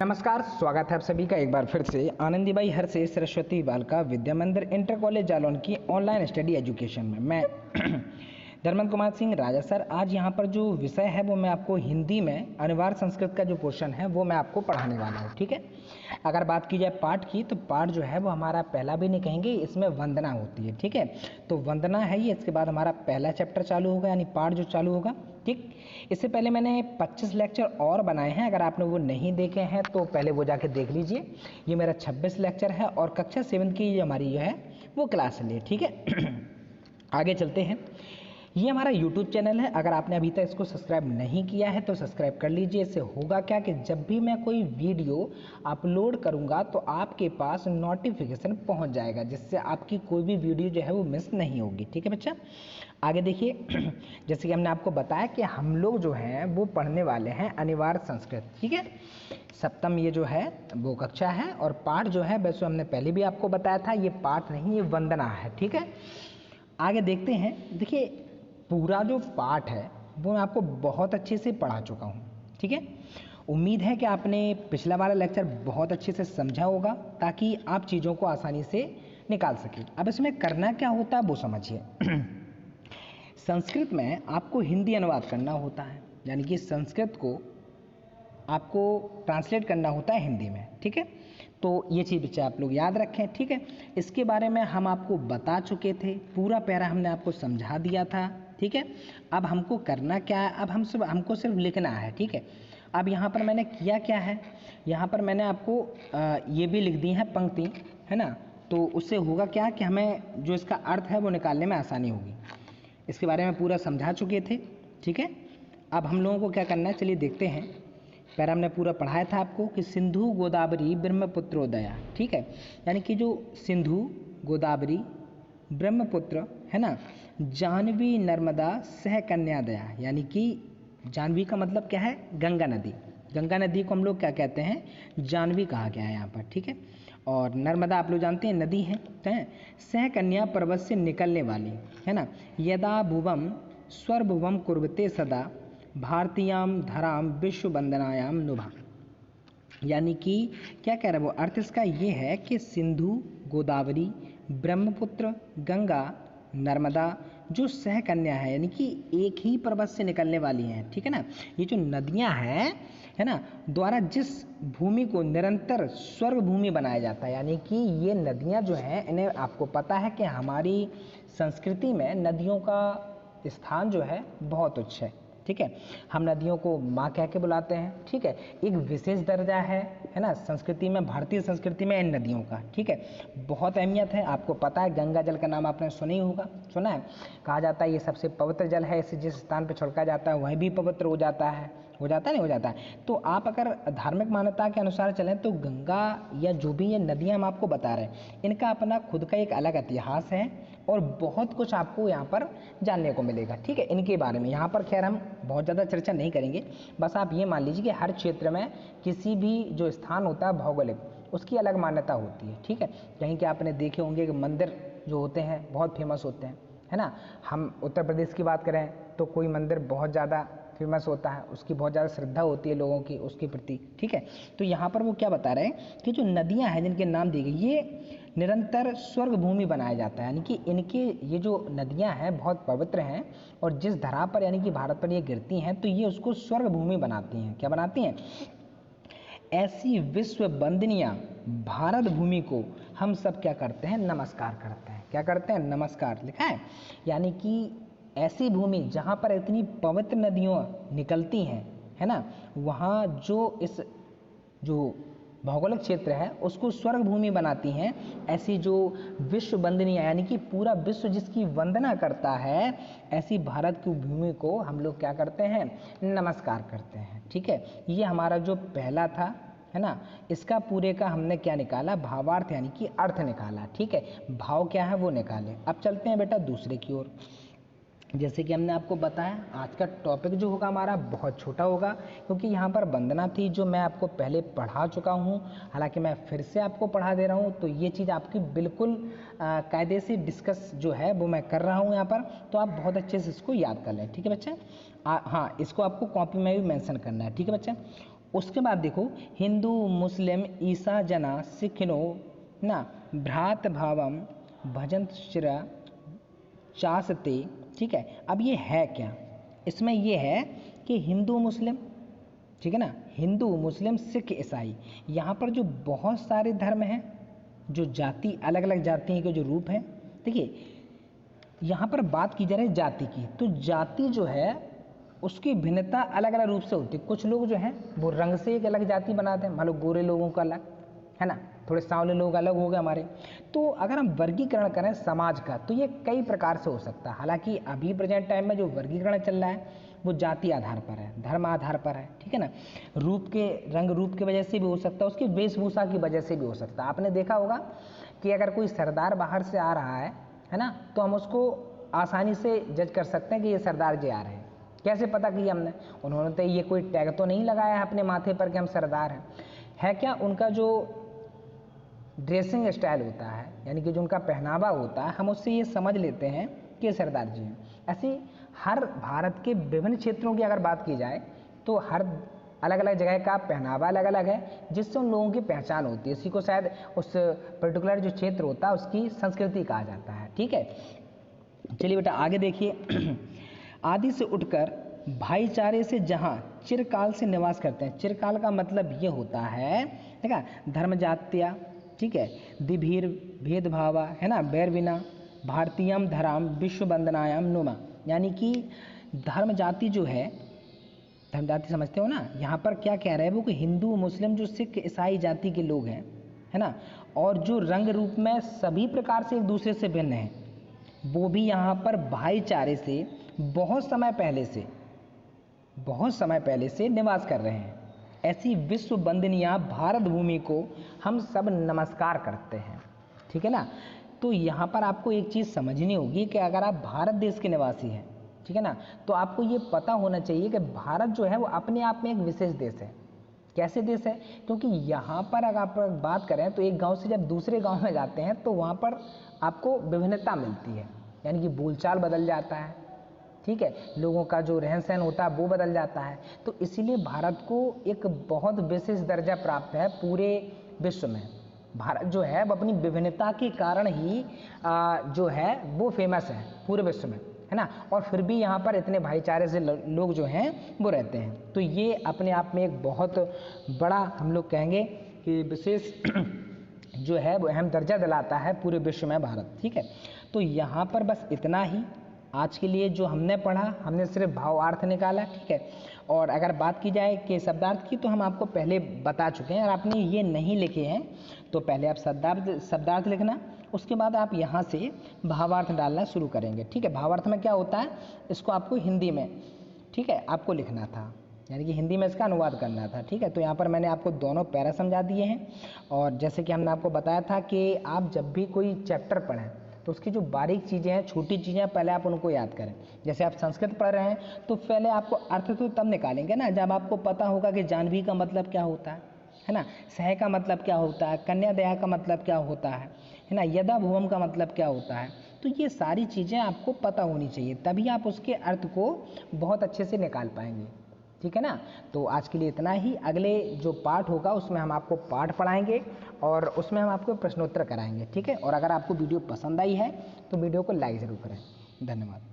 नमस्कार, स्वागत है आप सभी का एक बार फिर से आनंदीबाई हर से सरस्वती बालिका विद्या मंदिर इंटर कॉलेज जालौन की ऑनलाइन स्टडी एजुकेशन में मैं धर्मेंद्र कुमार सिंह राजा सर। आज यहाँ पर जो विषय है वो मैं आपको हिंदी में अनिवार्य संस्कृत का जो पोर्शन है वो मैं आपको पढ़ाने वाला हूँ। ठीक है, अगर बात की जाए पाठ की तो पाठ जो है वो हमारा पहला भी नहीं कहेंगे, इसमें वंदना होती है। ठीक है, तो वंदना है ये, इसके बाद हमारा पहला चैप्टर चालू होगा, यानी पाठ जो चालू होगा। ठीक, इससे पहले मैंने 25 लेक्चर और बनाए हैं, अगर आपने वो नहीं देखे हैं तो पहले वो जाके देख लीजिए। ये मेरा 26 लेक्चर है और कक्षा 7 की जो हमारी जो है वो क्लास है। ठीक है आगे चलते हैं। ये हमारा YouTube चैनल है, अगर आपने अभी तक इसको सब्सक्राइब नहीं किया है तो सब्सक्राइब कर लीजिए। इससे होगा क्या कि जब भी मैं कोई वीडियो अपलोड करूंगा तो आपके पास नोटिफिकेशन पहुंच जाएगा, जिससे आपकी कोई भी वीडियो जो है वो मिस नहीं होगी। ठीक है बच्चा, आगे देखिए। जैसे कि हमने आपको बताया कि हम लोग जो हैं वो पढ़ने वाले हैं अनिवार्य संस्कृत। ठीक है, सप्तम ये जो है वो कक्षा है और पाठ जो है वैसे हमने पहले भी आपको बताया था, ये पाठ नहीं ये वंदना है। ठीक है, आगे देखते हैं। देखिए, पूरा जो पाठ है वो मैं आपको बहुत अच्छे से पढ़ा चुका हूँ। ठीक है, उम्मीद है कि आपने पिछला वाला लेक्चर बहुत अच्छे से समझा होगा ताकि आप चीज़ों को आसानी से निकाल सकें। अब इसमें करना क्या होता है वो समझिए। संस्कृत में आपको हिंदी अनुवाद करना होता है, यानी कि संस्कृत को आपको ट्रांसलेट करना होता है हिंदी में। ठीक है, तो ये चीज़ बच्चे आप लोग याद रखें। ठीक है, इसके बारे में हम आपको बता चुके थे, पूरा पैरा हमने आपको समझा दिया था। ठीक है, अब हमको करना क्या है, अब हमको सिर्फ लिखना है। ठीक है, अब यहाँ पर मैंने किया क्या है, यहाँ पर मैंने आपको ये भी लिख दी है पंक्ति, है ना। तो उससे होगा क्या कि हमें जो इसका अर्थ है वो निकालने में आसानी होगी। इसके बारे में पूरा समझा चुके थे। ठीक है, अब हम लोगों को क्या करना है चलिए देखते हैं। पैरा हमने पूरा पढ़ाया था आपको कि सिंधु गोदावरी ब्रह्मपुत्रोदया। ठीक है, यानी कि जो सिंधु गोदावरी ब्रह्मपुत्र है ना, जाह्नवी नर्मदा सह कन्यादया, यानी कि जाह्नवी का मतलब क्या है, गंगा नदी। गंगा नदी को हम लोग क्या कहते हैं, जाह्नवी कहा गया है यहाँ पर। ठीक है, और नर्मदा आप लोग जानते हैं नदी है। सह कन्या पर्वत से निकलने वाली, है ना। यदा भुवम स्वर्भुवम कुर्वते सदा भारतीयाम धराम विश्व वंदनायाम नुभा, यानी कि क्या कह रहा है वो, अर्थ इसका ये है कि सिंधु गोदावरी ब्रह्मपुत्र गंगा नर्मदा जो सह कन्या है, यानी कि एक ही पर्वत से निकलने वाली हैं। ठीक है ना, ये जो नदियां हैं है ना, द्वारा जिस भूमि को निरंतर स्वर्ग भूमि बनाया जाता है, यानी कि ये नदियां जो हैं इन्हें आपको पता है कि हमारी संस्कृति में नदियों का स्थान जो है बहुत उच्च है। ठीक है, हम नदियों को माँ कह के बुलाते हैं। ठीक है, एक विशेष दर्जा है ना संस्कृति में, भारतीय संस्कृति में इन नदियों का। ठीक है, बहुत अहमियत है, आपको पता है गंगा जल का नाम आपने सुना ही होगा, सुना है। कहा जाता है ये सबसे पवित्र जल है, इसे जिस स्थान पर छिड़का जाता है वह भी पवित्र हो जाता है। हो जाता नहीं हो जाता है। तो आप अगर धार्मिक मान्यता के अनुसार चलें तो गंगा या जो भी ये नदियाँ हम आपको बता रहे हैं इनका अपना खुद का एक अलग इतिहास है और बहुत कुछ आपको यहाँ पर जानने को मिलेगा। ठीक है, इनके बारे में यहाँ पर खैर हम बहुत ज़्यादा चर्चा नहीं करेंगे, बस आप ये मान लीजिए कि हर क्षेत्र में किसी भी जो स्थान होता है भौगोलिक उसकी अलग मान्यता होती है। ठीक है, कहीं के आपने देखे होंगे कि मंदिर जो होते हैं बहुत फेमस होते हैं, है ना। हम उत्तर प्रदेश की बात करें तो कोई मंदिर बहुत ज़्यादा फेमस होता है, उसकी बहुत ज़्यादा श्रद्धा होती है लोगों की उसके प्रति। ठीक है, तो यहाँ पर वो क्या बता रहे हैं कि जो नदियाँ हैं जिनके नाम दिए गए ये निरंतर स्वर्ग भूमि बनाया जाता है, यानी कि इनके ये जो नदियाँ हैं बहुत पवित्र हैं और जिस धरा पर यानी कि भारत पर ये गिरती हैं तो ये उसको स्वर्ग भूमि बनाती हैं। क्या बनाती हैं, ऐसी विश्व वंदनीय भारत भूमि को हम सब क्या करते हैं, नमस्कार करते हैं। क्या करते हैं, नमस्कार लिखा है, यानी कि ऐसी भूमि जहाँ पर इतनी पवित्र नदियाँ निकलती हैं, है ना, वहाँ जो इस जो भौगोलिक क्षेत्र है उसको स्वर्ग भूमि बनाती हैं। ऐसी जो विश्व वंदनीय यानी कि पूरा विश्व जिसकी वंदना करता है, ऐसी भारत की भूमि को हम लोग क्या करते हैं, नमस्कार करते हैं। ठीक है, ये हमारा जो पहला था, है ना, इसका पूरे का हमने क्या निकाला, भावार्थ यानी कि अर्थ निकाला। ठीक है, भाव क्या है वो निकाले। अब चलते हैं बेटा दूसरे की ओर। जैसे कि हमने आपको बताया आज का टॉपिक जो होगा हमारा बहुत छोटा होगा, क्योंकि यहाँ पर वंदना थी जो मैं आपको पहले पढ़ा चुका हूँ, हालांकि मैं फिर से आपको पढ़ा दे रहा हूँ। तो ये चीज़ आपकी बिल्कुल कायदे से डिस्कस जो है वो मैं कर रहा हूँ यहाँ पर, तो आप बहुत अच्छे से इसको याद कर लें। ठीक है बच्चे, हाँ, इसको आपको कॉपी में भी मेंशन करना है। ठीक है बच्चे, उसके बाद देखो हिंदू मुस्लिम ईसा जना सिखनो ना भ्रात भावम भजंत शिरा चासते। ठीक है, अब ये है क्या, इसमें ये है कि हिंदू मुस्लिम, ठीक है ना, हिंदू मुस्लिम सिख ईसाई, यहाँ पर जो बहुत सारे धर्म हैं, जो जाति अलग अलग जाति के जो रूप हैं। देखिए यहाँ पर बात की जा रही है जाति की, तो जाति जो है उसकी भिन्नता अलग अलग रूप से होती है। कुछ लोग जो हैं वो रंग से एक अलग जाति बनाते हैं, मान लो गोरे लोगों का अलग है ना, थोड़े सांवले लोग अलग हो गए हमारे। तो अगर हम वर्गीकरण करें समाज का तो ये कई प्रकार से हो सकता है। हालांकि अभी प्रेजेंट टाइम में जो वर्गीकरण चल रहा है वो जाति आधार पर है, धर्म आधार पर है, ठीक है ना। रूप के रंग रूप की वजह से भी हो सकता है, उसकी वेशभूषा की वजह से भी हो सकता है। आपने देखा होगा कि अगर कोई सरदार बाहर से आ रहा है ना, तो हम उसको आसानी से जज कर सकते हैं कि ये सरदार जी आ रहे हैं। कैसे पता किया हमने, उन्होंने तो ये कोई टैग तो नहीं लगाया है अपने माथे पर कि हम सरदार हैं। है क्या, उनका जो ड्रेसिंग स्टाइल होता है, यानी कि जो उनका पहनावा होता है, हम उससे ये समझ लेते हैं कि ये सरदार जी हैं। ऐसे हर भारत के विभिन्न क्षेत्रों की अगर बात की जाए तो हर अलग अलग जगह का पहनावा अलग अलग है, जिससे उन लोगों की पहचान होती है। इसी को शायद उस पर्टिकुलर जो क्षेत्र होता है उसकी संस्कृति कहा जाता है। ठीक है, चलिए बेटा आगे देखिए। आदि से उठकर भाईचारे से जहाँ चिरकाल से निवास करते हैं। चिरकाल का मतलब ये होता है, ठीक है, धर्म जात्या, ठीक है, दिभीर भेदभावा, है ना, बैर बिना भारतीयम धराम विश्व वंदनायाम नुमा। यानी कि धर्म जाति जो है, धर्म जाति समझते हो ना, यहाँ पर क्या कह रहे हैं वो कि हिंदू मुस्लिम जो सिख ईसाई जाति के लोग हैं, है ना, और जो रंग रूप में सभी प्रकार से एक दूसरे से भिन्न हैं, वो भी यहाँ पर भाईचारे से बहुत समय पहले से निवास कर रहे हैं। ऐसी विश्व वंदनीय भारत भूमि को हम सब नमस्कार करते हैं। ठीक है ना। तो यहाँ पर आपको एक चीज़ समझनी होगी कि अगर आप भारत देश के निवासी हैं, ठीक है ना, तो आपको ये पता होना चाहिए कि भारत जो है वो अपने आप में एक विशेष देश है। कैसे देश है, क्योंकि यहाँ पर अगर आप बात करें तो एक गांव से जब दूसरे गांव में जाते हैं तो वहाँ पर आपको विभिन्नता मिलती है, यानी कि बोलचाल बदल जाता है, ठीक है, लोगों का जो रहन सहन होता है वो बदल जाता है। तो इसीलिए भारत को एक बहुत विशेष दर्जा प्राप्त है पूरे विश्व में। भारत जो है वो अपनी विभिन्नता के कारण ही जो है वो फेमस है पूरे विश्व में, है ना। और फिर भी यहाँ पर इतने भाईचारे से लोग जो हैं वो रहते हैं। तो ये अपने आप में एक बहुत बड़ा, हम लोग कहेंगे कि विशेष जो है वो अहम दर्जा दिलाता है पूरे विश्व में भारत। ठीक है, तो यहाँ पर बस इतना ही आज के लिए जो हमने पढ़ा, हमने सिर्फ भावार्थ निकाला। ठीक है, और अगर बात की जाए कि शब्दार्थ की तो हम आपको पहले बता चुके हैं। और आपने ये नहीं लिखे हैं तो पहले आप शब्दार्थ लिखना, उसके बाद आप यहाँ से भावार्थ डालना शुरू करेंगे। ठीक है, भावार्थ में क्या होता है, इसको आपको हिंदी में, ठीक है, आपको लिखना था, यानी कि हिंदी में इसका अनुवाद करना था। ठीक है, तो यहाँ पर मैंने आपको दोनों पैरा समझा दिए हैं। और जैसे कि हमने आपको बताया था कि आप जब भी कोई चैप्टर पढ़ें तो उसकी जो बारीक चीज़ें हैं, छोटी चीज़ें हैं, पहले आप उनको याद करें। जैसे आप संस्कृत पढ़ रहे हैं तो पहले आपको अर्थ तो तब निकालेंगे ना जब आपको पता होगा कि जाह्नवी का मतलब क्या होता है ना, सह का मतलब क्या होता है, कन्या दया का मतलब क्या होता है ना, यदा भुवम का मतलब क्या होता है। तो ये सारी चीज़ें आपको पता होनी चाहिए, तभी आप उसके अर्थ को बहुत अच्छे से निकाल पाएंगे। ठीक है ना। तो आज के लिए इतना ही। अगले जो पाठ होगा उसमें हम आपको पाठ पढ़ाएंगे और उसमें हम आपको प्रश्नोत्तर कराएंगे। ठीक है, और अगर आपको वीडियो पसंद आई है तो वीडियो को लाइक ज़रूर करें। धन्यवाद।